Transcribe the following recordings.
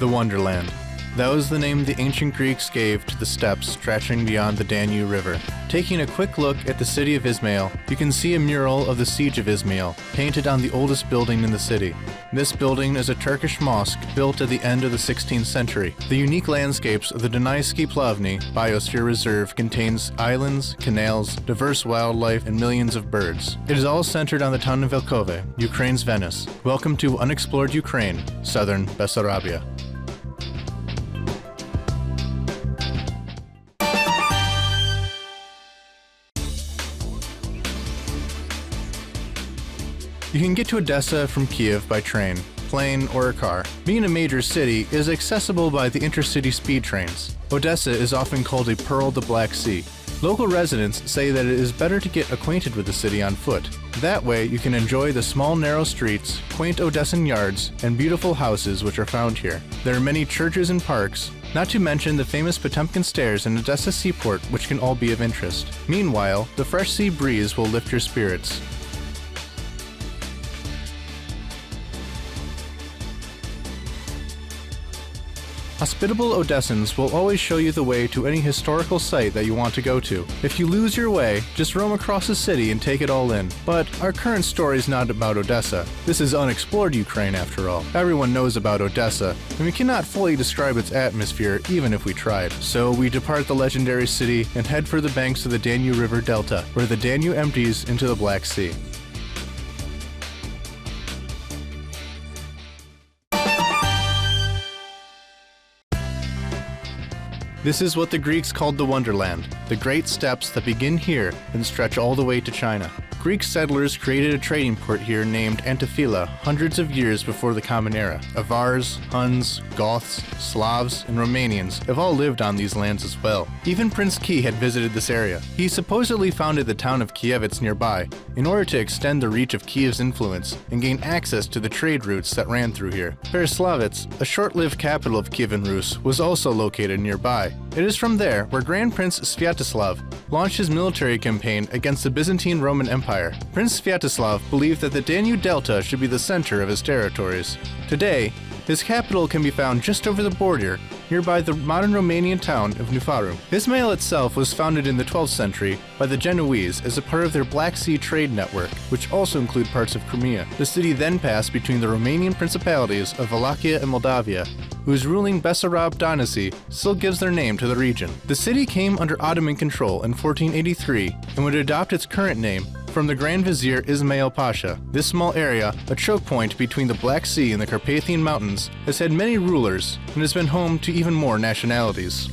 The Wonderland. That was the name the ancient Greeks gave to the steppes stretching beyond the Danube River. Taking a quick look at the city of Izmail, you can see a mural of the Siege of Izmail, painted on the oldest building in the city. This building is a Turkish mosque built at the end of the 16th century. The unique landscapes of the Dunayski Plavni biosphere reserve contains islands, canals, diverse wildlife, and millions of birds. It is all centered on the town of Vylkove, Ukraine's Venice. Welcome to Unexplored Ukraine, southern Bessarabia. You can get to Odessa from Kiev by train, plane, or a car. Being a major city is accessible by the intercity speed trains. Odessa is often called a pearl of the Black Sea. Local residents say that it is better to get acquainted with the city on foot. That way you can enjoy the small narrow streets, quaint Odessan yards, and beautiful houses which are found here. There are many churches and parks, not to mention the famous Potemkin Stairs and Odessa Seaport, which can all be of interest. Meanwhile, the fresh sea breeze will lift your spirits. Hospitable Odessans will always show you the way to any historical site that you want to go to. If you lose your way, just roam across the city and take it all in. But our current story is not about Odessa. This is unexplored Ukraine after all. Everyone knows about Odessa, and we cannot fully describe its atmosphere even if we tried. So we depart the legendary city and head for the banks of the Danube River Delta, where the Danube empties into the Black Sea. This is what the Greeks called the Wonderland, the great steppes that begin here and stretch all the way to China. Greek settlers created a trading port here named Antiphyla hundreds of years before the Common Era. Avars, Huns, Goths, Slavs, and Romanians have all lived on these lands as well. Even Prince Key had visited this area. He supposedly founded the town of Kievets nearby in order to extend the reach of Kiev's influence and gain access to the trade routes that ran through here. Pereslavets, a short-lived capital of Kievan Rus, was also located nearby. It is from there where Grand Prince Sviatoslav launched his military campaign against the Byzantine Roman Empire. Prince Sviatoslav believed that the Danube Delta should be the center of his territories. Today, his capital can be found just over the border, nearby the modern Romanian town of Nufaru. Izmail itself was founded in the 12th century by the Genoese as a part of their Black Sea trade network, which also include parts of Crimea. The city then passed between the Romanian principalities of Wallachia and Moldavia, whose ruling Bessarab dynasty still gives their name to the region. The city came under Ottoman control in 1483 and would adopt its current name from the Grand Vizier Izmail Pasha. This small area, a choke point between the Black Sea and the Carpathian Mountains, has had many rulers and has been home to even more nationalities.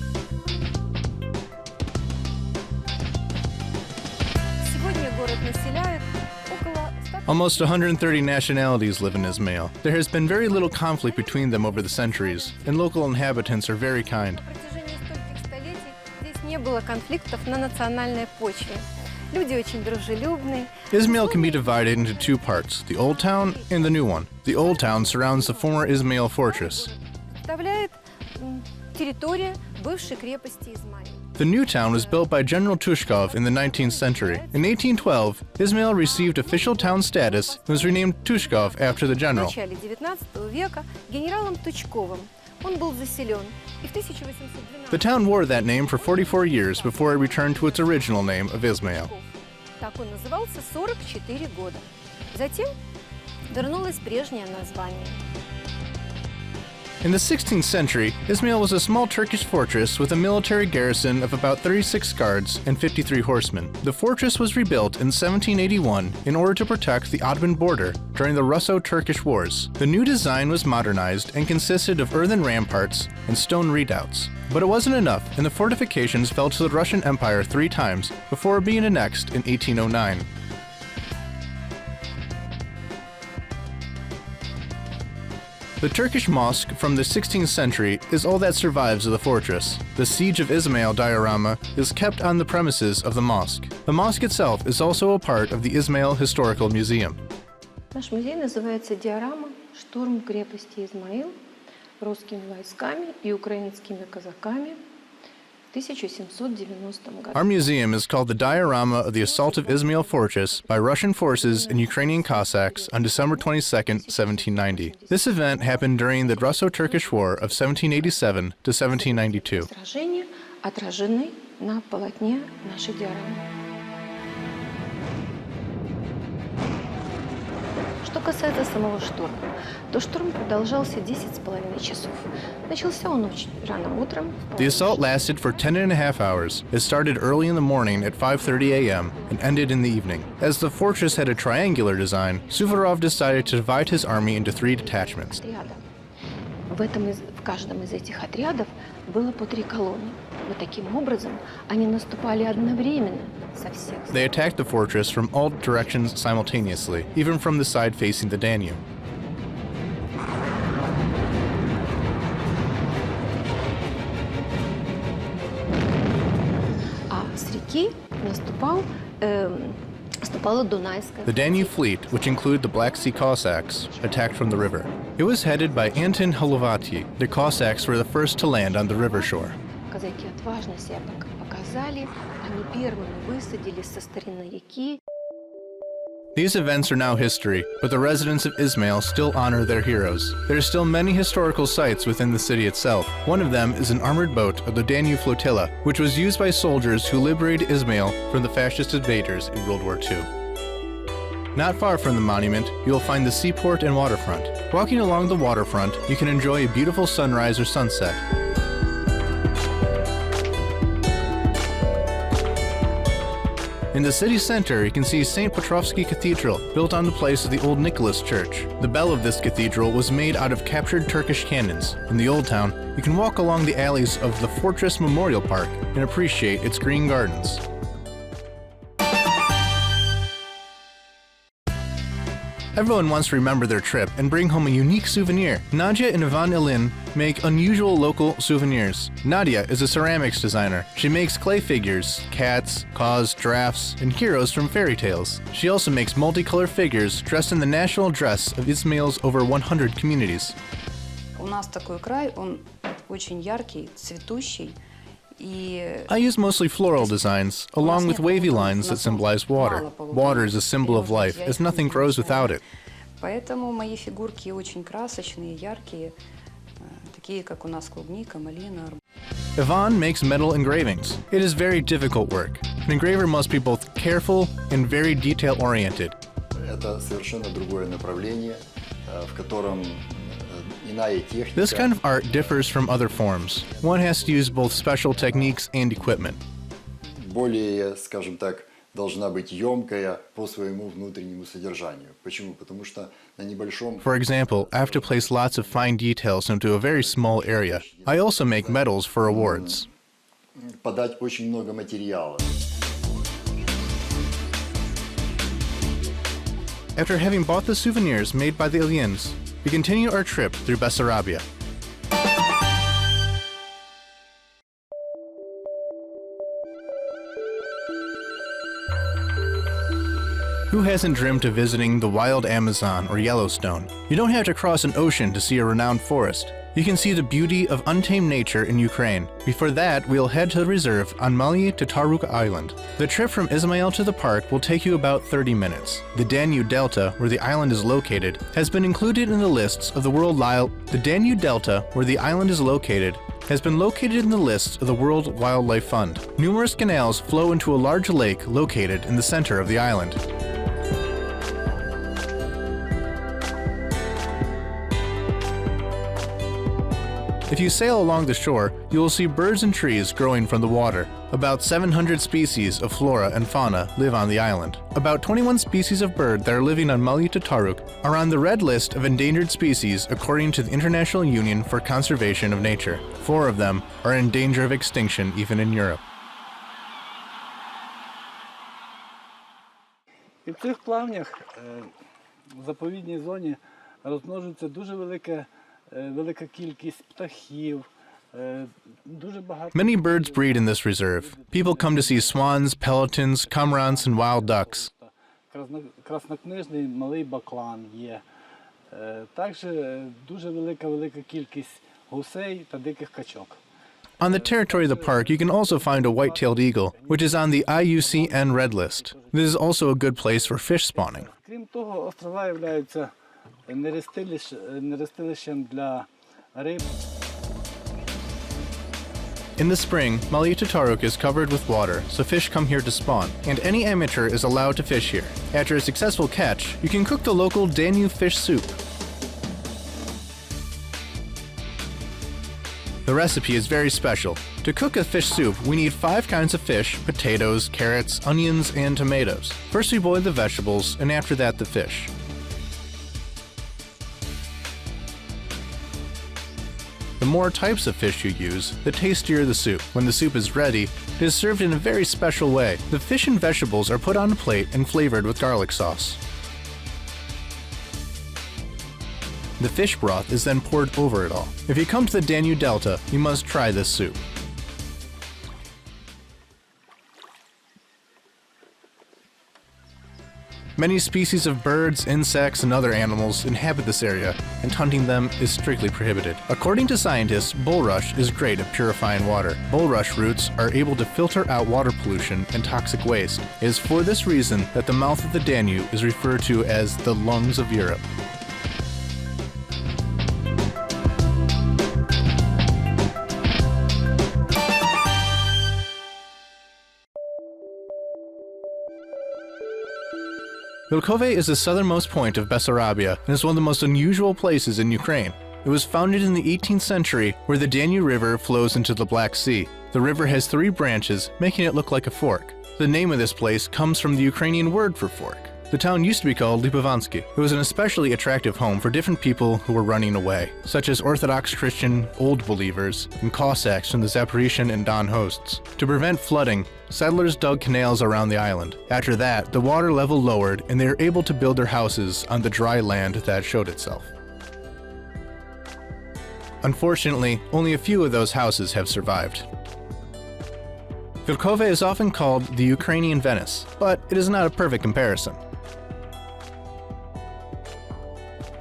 Almost 130 nationalities live in Izmail. There has been very little conflict between them over the centuries, and local inhabitants are very kind. Izmail can be divided into two parts, the Old Town and the new one. The Old Town surrounds the former Izmail fortress. The new town was built by General Tushkov in the 19th century. In 1812, Izmail received official town status and was renamed Tushkov after the general. The town wore that name for 44 years before it returned to its original name of Izmail. In the 16th century, Izmail was a small Turkish fortress with a military garrison of about 36 guards and 53 horsemen. The fortress was rebuilt in 1781 in order to protect the Ottoman border during the Russo-Turkish Wars. The new design was modernized and consisted of earthen ramparts and stone redoubts. But it wasn't enough, and the fortifications fell to the Russian Empire 3 times before being annexed in 1809. The Turkish Mosque from the 16th century is all that survives of the fortress. The Siege of Izmail diorama is kept on the premises of the mosque. The mosque itself is also a part of the Izmail Historical Museum. Наш музей называется «Диорама. Штурм крепости Измаил русскими войсками и украинскими казаками 1790 году. Our museum is called the Diorama of the Assault of Izmail Fortress by Russian forces and Ukrainian Cossacks on December 22, 1790. This event happened during the Russo-Turkish War of 1787 to 1792. Сражения отражены на полотне нашей диорамы. Что касается самого шторма, то шторм продолжался 10,5 часов. Начался он очень рано утром. The assault lasted for 10.5 hours. It started early in the morning at 5:30 a.m. and ended in the evening. As the fortress had a triangular design, Suvorov decided to divide his army into 3 detachments. В каждом из этих отрядов было по 3 колонны. Вот таким образом они наступали одновременно со всех сторон. They attacked the fortress from all directions simultaneously, even from the side facing the Danube. А с реки наступала Дунайская. The Danube fleet, which included the Black Sea Cossacks, attacked from the river. It was headed by Anton Holovati. The Cossacks were the first to land on the river shore. Казаки отважно себя показали, они первыми высадились со стороны реки. These events are now history, but the residents of Izmail still honor their heroes. There are still many historical sites within the city itself. One of them is an armored boat of the Danube Flotilla, which was used by soldiers who liberated Izmail from the fascist invaders in World War II. Not far from the monument, you will find the seaport and waterfront. Walking along the waterfront, you can enjoy a beautiful sunrise or sunset. In the city center, you can see St. Petrovsky Cathedral, built on the place of the Old Nicholas Church. The bell of this cathedral was made out of captured Turkish cannons. In the Old Town, you can walk along the alleys of the Fortress Memorial Park and appreciate its green gardens. Everyone wants to remember their trip and bring home a unique souvenir. Nadia and Ivan Ilin make unusual local souvenirs. Nadia is a ceramics designer. She makes clay figures, cats, caws, giraffes, and heroes from fairy tales. She also makes multicolor figures dressed in the national dress of Izmail's over 100 communities. У нас такой край, он очень яркий, цветущий. I use mostly floral designs, along with wavy lines that symbolize water. Water is a symbol of life, as nothing grows without it. Поэтому мои фигурки очень красочные, яркие, такие как у нас клубника, малина. Ivan makes metal engravings. It is very difficult work. An engraver must be both careful and very detail-oriented. Это совершенно другое направление, в котором This kind of art differs from other forms. One has to use both special techniques and equipment. Более, скажем так, должна быть емкая по своему внутреннему содержанию. Почему? Потому что на небольшом... For example, I have to place lots of fine details into a very small area. I also make medals for awards. Подать очень много материала. After having bought the souvenirs made by the Ilyins, we continue our trip through Bessarabia. Who hasn't dreamt of visiting the wild Amazon or Yellowstone? You don't have to cross an ocean to see a renowned forest. You can see the beauty of untamed nature in Ukraine. Before that, we'll head to the reserve on Malyi Tataruk Island. The trip from Izmail to the park will take you about 30 minutes. The Danube Delta, where the island is located, has been included in the lists of the World Wildlife Fund. Numerous canals flow into a large lake located in the center of the island. If you sail along the shore, you will see birds and trees growing from the water. About 700 species of flora and fauna live on the island. About 21 species of bird that are living on Malyi Tataruk are on the red list of endangered species according to the International Union for Conservation of Nature. 4 of them are in danger of extinction even in Europe. І в цих плавнях в заповідній зоні розмножується дуже велика кількість птахів. Many birds breed in this reserve. People come to see swans, pelicans, cormorants, and wild ducks. Краснокнижний малий баклан є. Також дуже велика кількість гусей та диких качок. On the territory of the park, you can also find a white-tailed eagle, which is on the IUCN Red List. This is also a good place for fish spawning. Крім того, острова являються нерестилищем для риб. In the spring, Malye Tataruk is covered with water, so fish come here to spawn, and any amateur is allowed to fish here. After a successful catch, you can cook the local Danube fish soup. The recipe is very special. To cook a fish soup, we need 5 kinds of fish, potatoes, carrots, onions, and tomatoes. First we boil the vegetables, and after that the fish. The more types of fish you use, the tastier the soup. When the soup is ready, it is served in a very special way. The fish and vegetables are put on a plate and flavored with garlic sauce. The fish broth is then poured over it all. If you come to the Danube Delta, you must try this soup. Many species of birds, insects, and other animals inhabit this area, and hunting them is strictly prohibited. According to scientists, bulrush is great at purifying water. Bulrush roots are able to filter out water pollution and toxic waste. It is for this reason that the mouth of the Danube is referred to as the lungs of Europe. Vylkove is the southernmost point of Bessarabia and is one of the most unusual places in Ukraine. It was founded in the 18th century where the Danube River flows into the Black Sea. The river has 3 branches, making it look like a fork. The name of this place comes from the Ukrainian word for fork. The town used to be called Lipovansky. It was an especially attractive home for different people who were running away, such as Orthodox Christian Old Believers and Cossacks from the Zaporizhian and Don hosts. To prevent flooding, settlers dug canals around the island. After that, the water level lowered and they were able to build their houses on the dry land that showed itself. Unfortunately, only a few of those houses have survived. Vylkove is often called the Ukrainian Venice, but it is not a perfect comparison.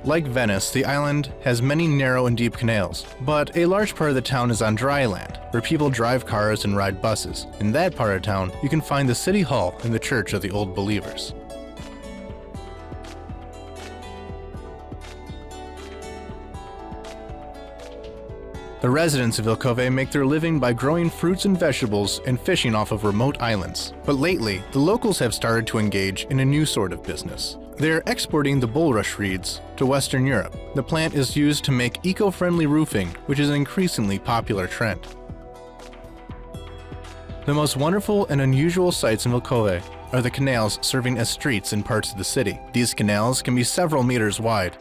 Like Venice, the island has many narrow and deep canals, but a large part of the town is on dry land, where people drive cars and ride buses. In that part of town, you can find the city hall and the church of the Old Believers. The residents of Vylkove make their living by growing fruits and vegetables and fishing off of remote islands. But lately, the locals have started to engage in a new sort of business. They are exporting the bulrush reeds to Western Europe. The plant is used to make eco-friendly roofing, which is an increasingly popular trend. The most wonderful and unusual sights in Vylkove are the canals serving as streets in parts of the city. These canals can be several meters wide.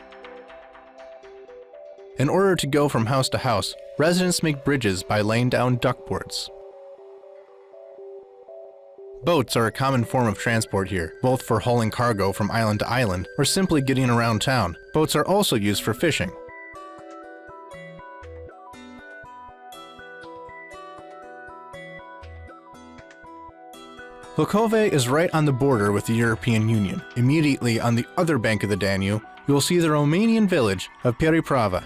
In order to go from house to house, residents make bridges by laying down duckboards. Boats are a common form of transport here, both for hauling cargo from island to island or simply getting around town. Boats are also used for fishing. Vylkove is right on the border with the European Union. Immediately on the other bank of the Danube, you will see the Romanian village of Periprava.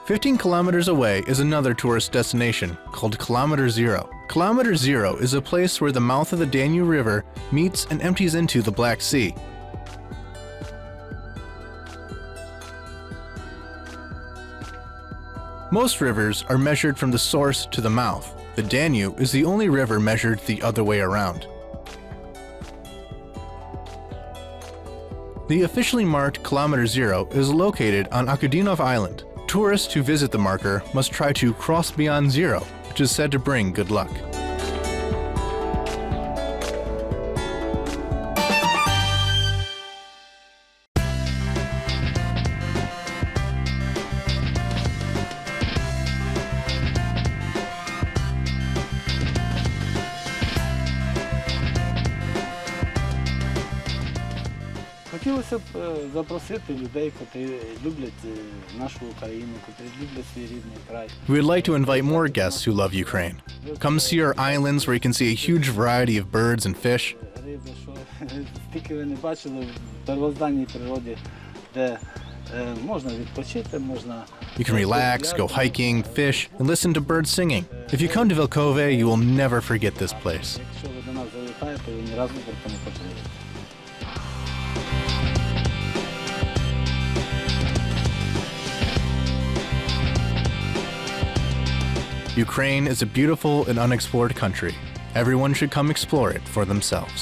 15 kilometers away is another tourist destination called Kilometer Zero. Kilometer Zero is a place where the mouth of the Danube River meets and empties into the Black Sea. Most rivers are measured from the source to the mouth. The Danube is the only river measured the other way around. The officially marked Kilometer Zero is located on Akudinov Island. Tourists who visit the marker must try to cross beyond zero, which is said to bring good luck. Хотілося б запросити людей, котрі люблять нашу Україну, котрі люблять свій рідний край. We would like to invite more guests who love Ukraine. Come see our islands where you can see a huge variety of birds and fish. Риби, за що стільки ви не бачили в первозданній природі, де можна відпочити, можна... You can relax, go hiking, fish, and listen to birds singing. If you come to Vylkove, you will never forget this place. Якщо ви до нас завітаєте, ви ні разу про це не пожалієте. Ukraine is a beautiful and unexplored country. Everyone should come explore it for themselves.